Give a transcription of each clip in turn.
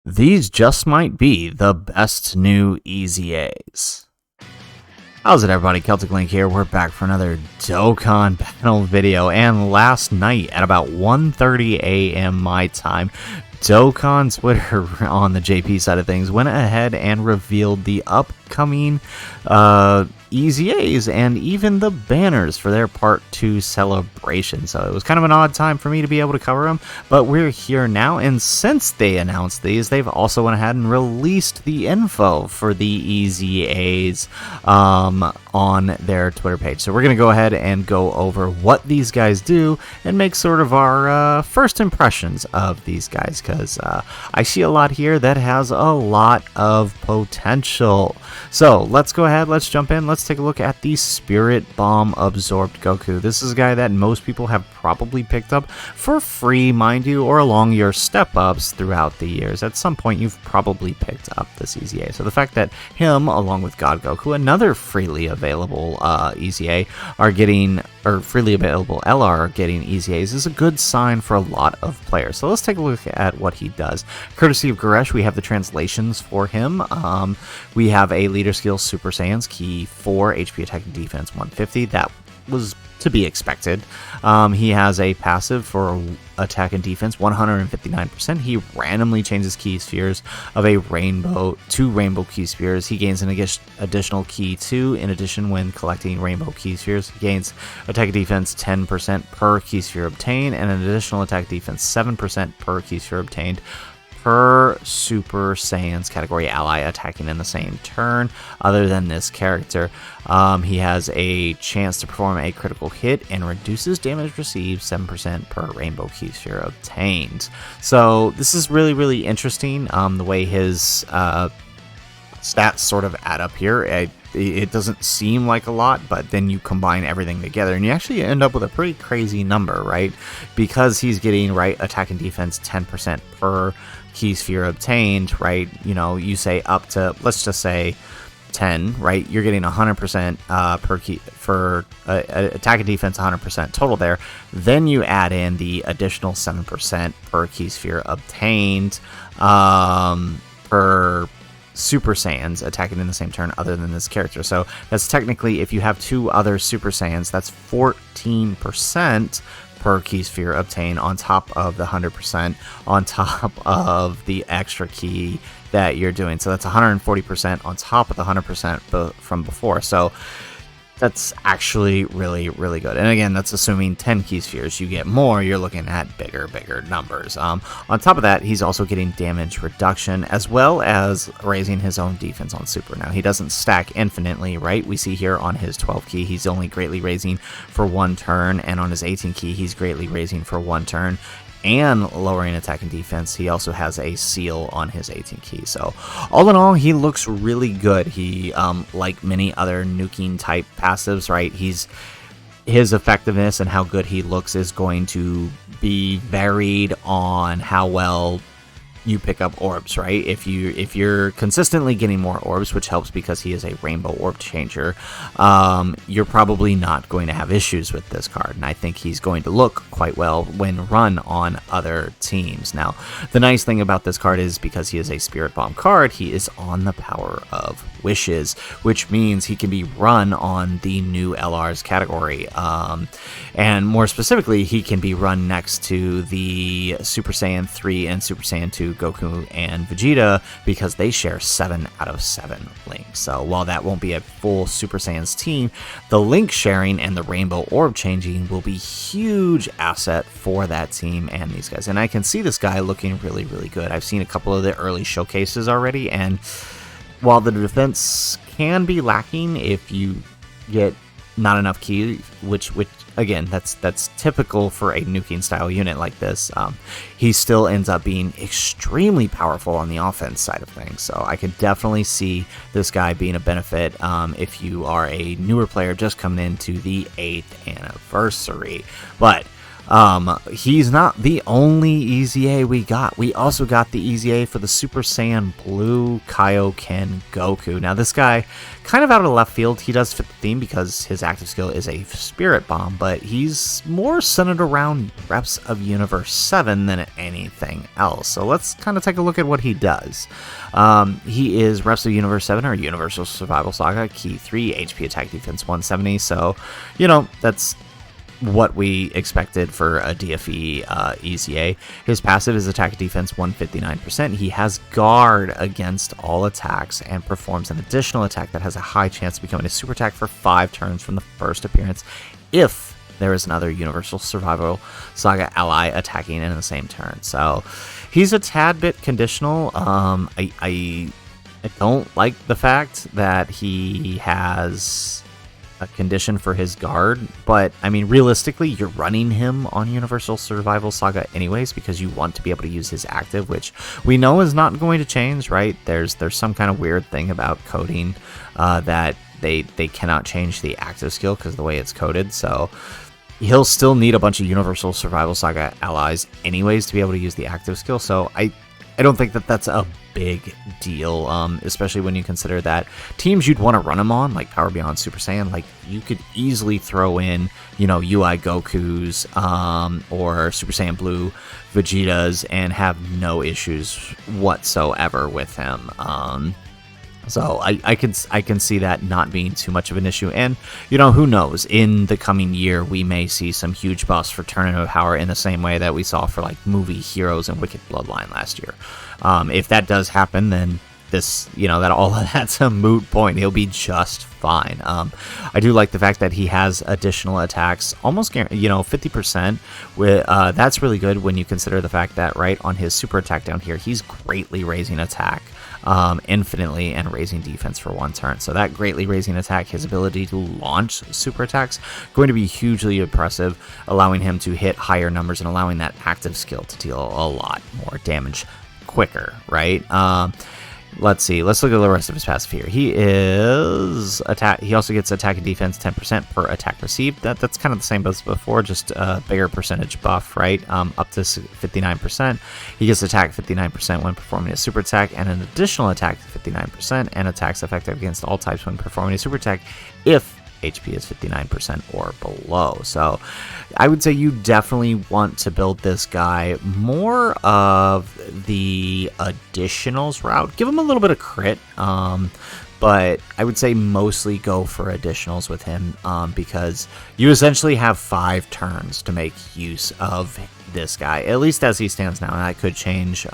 These just might be the best new EZAs. How's it, everybody? Celtic Link here. We're back for another Dokkan panel video, and last night at about 1:30 a.m. my time, Dokkan Twitter on the JP side of things went ahead and revealed the upcoming EZAs and even the banners for their Part 2 celebration. So it was kind of an odd time for me to be able to cover them, but we're here now, and since they announced these, they've also went ahead and released the info for the EZAs on their Twitter page. So we're going to go ahead and go over what these guys do and make sort of our first impressions of these guys, because I see a lot here that has a lot of potential. So let's go ahead, let's jump in, let's take a look at the Spirit Bomb Absorbed Goku. This is a guy that most people have probably picked up for free, mind you, or along your step-ups throughout the years. At some point, you've probably picked up this EZA. So the fact that him, along with God Goku, another freely available EZA, are getting, or freely available LR are getting EZAs is a good sign for a lot of players. So let's take a look at what he does. Courtesy of Goresh, we have the translations for him. We have a Leader Skill Super Saiyan's Key 4, HP Attack and Defense 150. That was to be expected. He has a passive for attack and defense 159%. He randomly changes key spheres of a rainbow to rainbow key spheres. He gains an additional key 2. In addition, when collecting rainbow key spheres, he gains attack and defense 10% per key sphere obtained, and an additional attack defense 7% per key sphere obtained per Super Saiyan's category ally attacking in the same turn. Other than this character, he has a chance to perform a critical hit and reduces damage received 7% per rainbow key sphere obtained. So this is really interesting, the way his stats sort of add up here. It doesn't seem like a lot, but then you combine everything together and you actually end up with a pretty crazy number, right? Because he's getting, right, attack and defense 10% per key sphere obtained, right? You know, you say up to, let's just say 10, right? You're getting 100% per key for attack and defense, 100% total there. Then you add in the additional 7% per key sphere obtained per Super Saiyans attacking in the same turn other than this character. So that's technically, if you have two other Super Saiyans, that's 14% per key sphere obtained on top of the 100% on top of the extra key that you're doing. So that's 140% on top of the 100% from before. So that's actually really good. And again, that's assuming 10 key spheres. You get more, you're looking at bigger numbers. On top of that, he's also getting damage reduction as well as raising his own defense on Super. Now, he doesn't stack infinitely, right? We see here on his 12 key, he's only greatly raising for one turn, and on his 18 key, he's greatly raising for one turn and lowering attack and defense. He also has a seal on his 18 key. So all in all, he looks really good. He, like many other nuking type passives, right, his effectiveness and how good he looks is going to be varied on how well you pick up orbs, right? If you're consistently getting more orbs, which helps because he is a rainbow orb changer, you're probably not going to have issues with this card, and I think he's going to look quite well when run on other teams. Now, the nice thing about this card is because he is a Spirit Bomb card, he is on the Power of Wishes, which means he can be run on the new LR's category, and more specifically, he can be run next to the Super Saiyan 3 and Super Saiyan 2 Goku and Vegeta, because they share 7 out of 7 links. So while that won't be a full Super Saiyan's team, the link sharing and the rainbow orb changing will be huge asset for that team and these guys. And I can see this guy looking really good. I've seen a couple of the early showcases already, and while the defense can be lacking if you get not enough key, which again, that's typical for a nuking style unit like this, he still ends up being extremely powerful on the offense side of things. So I could definitely see this guy being a benefit if you are a newer player just coming into the 8th anniversary. But He's not the only EZA we got. We also got the EZA for the Super Saiyan Blue Kaioken Goku. Now, this guy, kind of out of left field, he does fit the theme because his active skill is a Spirit Bomb, but he's more centered around reps of Universe 7 than anything else. So let's kind of take a look at what he does. He is reps of Universe 7 or Universal Survival Saga, Key 3, HP Attack Defense 170, so, you know, that's what we expected for a DFE EZA. His passive is attack defense 159%. He has guard against all attacks and performs an additional attack that has a high chance of becoming a super attack for 5 turns from the first appearance if there is another Universal Survival Saga ally attacking in the same turn. So he's a tad bit conditional. I don't like the fact that he has a condition for his guard, but I mean, realistically, you're running him on Universal Survival Saga anyways because you want to be able to use his active, which we know is not going to change, right? There's some kind of weird thing about coding that they cannot change the active skill because of the way it's coded, so he'll still need a bunch of Universal Survival Saga allies anyways to be able to use the active skill, so I don't think that that's a big deal, especially when you consider that teams you'd want to run him on, like Power Beyond Super Saiyan, like you could easily throw in, you know, UI Gokus or Super Saiyan Blue Vegetas and have no issues whatsoever with him. So I can see that not being too much of an issue, and you know, who knows, in the coming year we may see some huge buffs for Tournament of Power in the same way that we saw for like movie Heroes and Wicked Bloodline last year. If that does happen, then this, you know, that all of that's a moot point. He'll be just fine. I do like the fact that he has additional attacks, almost, you know, 50%. That's really good when you consider the fact that right on his super attack down here, he's greatly raising attack infinitely and raising defense for 1 turn. So that greatly raising attack, his ability to launch super attacks, going to be hugely impressive, allowing him to hit higher numbers and allowing that active skill to deal a lot more damage quicker, right? Let's see. Let's look at the rest of his passive here. He is attack. He also gets attack and defense 10% per attack received. That's kind of the same as before, just a bigger percentage buff, right? Up to 59%. He gets attack 59% when performing a super attack, and an additional attack 59%, and attacks effective against all types when performing a super attack if HP is 59% or below. So I would say you definitely want to build this guy more of the additionals route. Give him a little bit of crit, but I would say mostly go for additionals with him because you essentially have 5 turns to make use of this guy, at least as he stands now, and that could change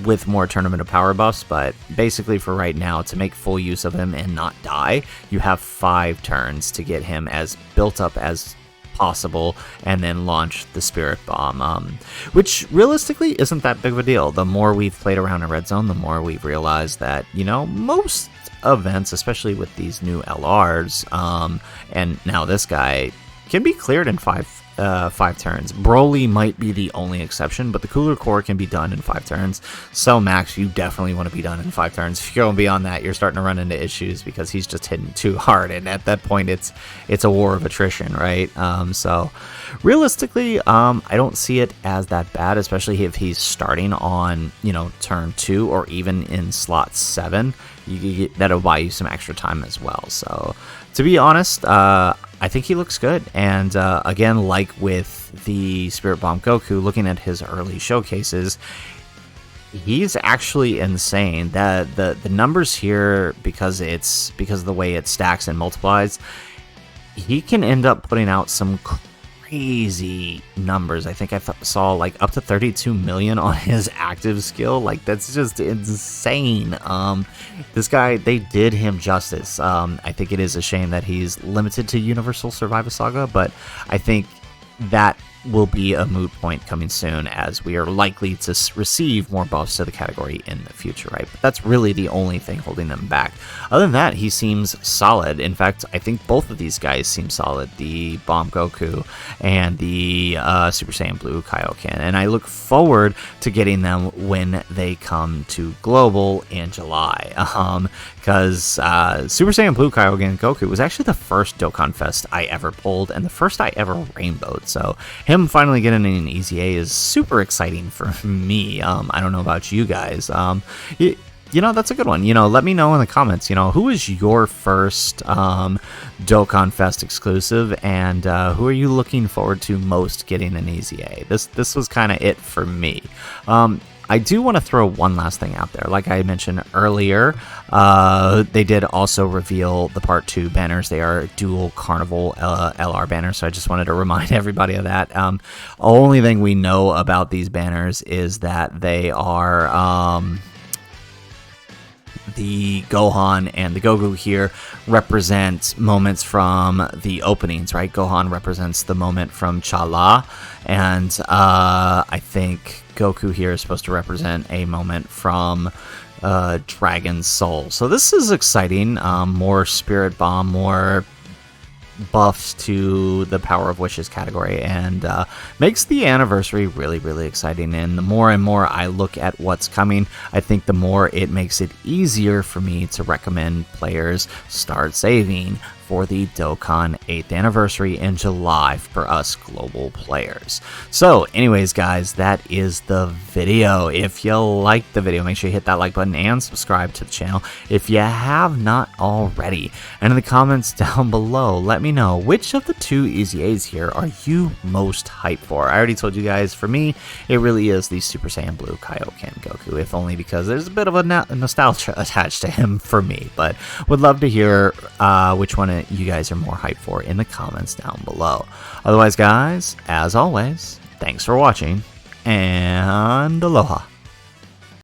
with more Tournament of Power buffs, but basically for right now, to make full use of him and not die, you have 5 turns to get him as built up as possible and then launch the Spirit Bomb, which realistically isn't that big of a deal. The more we've played around in Red Zone, the more we've realized that, you know, most events, especially with these new LRs, and now this guy, can be cleared in 5 turns. Broly might be the only exception, but the Cooler Core can be done in 5 turns. So Max, you definitely want to be done in 5 turns. If you're going beyond that, you're starting to run into issues because he's just hitting too hard, and at that point, it's a war of attrition, right? So realistically, I don't see it as that bad, especially if he's starting on, you know, turn 2 or even in slot 7. That'll buy you some extra time as well. So to be honest, I think he looks good, and again, like with the Spirit Bomb Goku, looking at his early showcases, he's actually insane. The numbers here, because of the way it stacks and multiplies, he can end up putting out some crazy numbers. I think I saw like up to 32 million on his active skill. Like, that's just insane. This guy, they did him justice. I think it is a shame that he's limited to Universal Survival Saga, but I think that will be a moot point coming soon, as we are likely to receive more buffs to the category in the future, right? But that's really the only thing holding them back. Other than that, he seems solid. In fact, I think both of these guys seem solid, the Bomb Goku and the Super Saiyan Blue Kaioken, and I look forward to getting them when they come to Global in July, because Super Saiyan Blue Kaioken Goku was actually the first Dokkan Fest I ever pulled, and the first I ever rainbowed, so him finally getting an EZA is super exciting for me. I don't know about you guys. You know, that's a good one. You know, let me know in the comments, you know, who is your first Dokkan Fest exclusive, and who are you looking forward to most getting an EZA? This was kind of it for me. I do want to throw one last thing out there. Like I mentioned earlier, they did also reveal the Part 2 banners. They are dual Carnival LR banners, so I just wanted to remind everybody of that. Only thing we know about these banners is that they are... the Gohan and the Goku here represent moments from the openings, right? Gohan represents the moment from Chala, and I think Goku here is supposed to represent a moment from Dragon Soul. So this is exciting. More Spirit Bomb, more buffs to the Power of Wishes category, and makes the anniversary really, really exciting. And the more and more I look at what's coming, I think the more it makes it easier for me to recommend players start saving for the Dokkan 8th anniversary in July for us global players. So anyways, guys, that is the video. If you liked the video, make sure you hit that like button and subscribe to the channel if you have not already. And in the comments down below, let me know which of the two EZAs here are you most hyped for. I already told you guys, for me, it really is the Super Saiyan Blue Kaioken Goku, if only because there's a bit of a nostalgia attached to him for me. But would love to hear which one you guys are more hyped for in the comments down below. Otherwise, guys, as always, thanks for watching, and aloha.